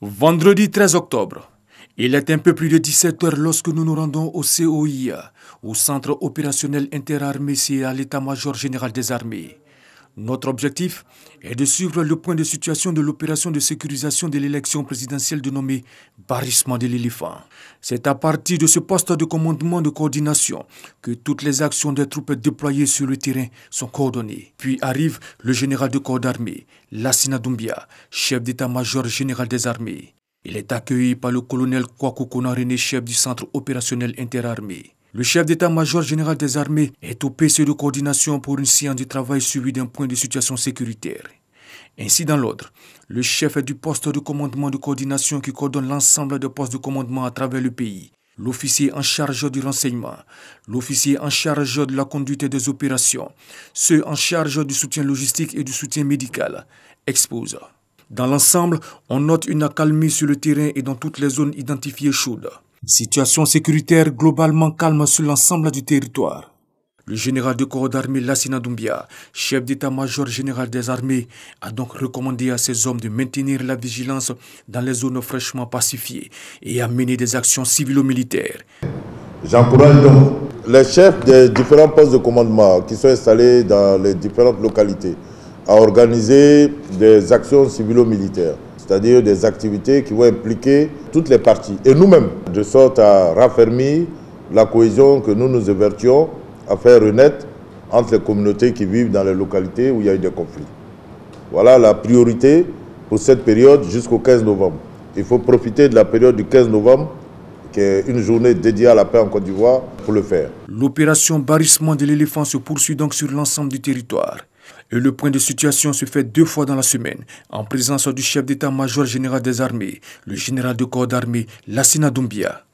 Vendredi 13 octobre, il est un peu plus de 17 heures lorsque nous nous rendons au COIA, au Centre opérationnel interarmées, c'est à l'état-major général des armées. Notre objectif est de suivre le point de situation de l'opération de sécurisation de l'élection présidentielle dénommée Barrissement de l'éléphant. C'est à partir de ce poste de commandement de coordination que toutes les actions des troupes déployées sur le terrain sont coordonnées. Puis arrive le général de corps d'armée, Lassina Doumbia, chef d'état-major général des armées. Il est accueilli par le colonel Kwaku Konan-René, chef du centre opérationnel interarmées. Le chef d'état-major général des armées est au PC de coordination pour une séance de travail suivie d'un point de situation sécuritaire. Ainsi dans l'ordre, le chef du poste de commandement de coordination qui coordonne l'ensemble des postes de commandement à travers le pays, l'officier en charge du renseignement, l'officier en charge de la conduite des opérations, ceux en charge du soutien logistique et du soutien médical, exposent. Dans l'ensemble, on note une accalmie sur le terrain et dans toutes les zones identifiées chaudes. Situation sécuritaire globalement calme sur l'ensemble du territoire. Le général de corps d'armée Lassina Doumbia, chef d'état-major général des armées, a donc recommandé à ses hommes de maintenir la vigilance dans les zones fraîchement pacifiées et à mener des actions civilo-militaires. J'encourage donc les chefs des différents postes de commandement qui sont installés dans les différentes localités à organiser des actions civilo-militaires, c'est-à-dire des activités qui vont impliquer toutes les parties et nous-mêmes, de sorte à raffermir la cohésion que nous nous évertions à faire renaître entre les communautés qui vivent dans les localités où il y a eu des conflits. Voilà la priorité pour cette période jusqu'au 15 novembre. Il faut profiter de la période du 15 novembre, qui est une journée dédiée à la paix en Côte d'Ivoire, pour le faire. L'opération Barrissement de l'éléphant se poursuit donc sur l'ensemble du territoire. Et le point de situation se fait 2 fois dans la semaine, en présence du chef d'état-major général des armées, le général de corps d'armée Lassina Doumbia.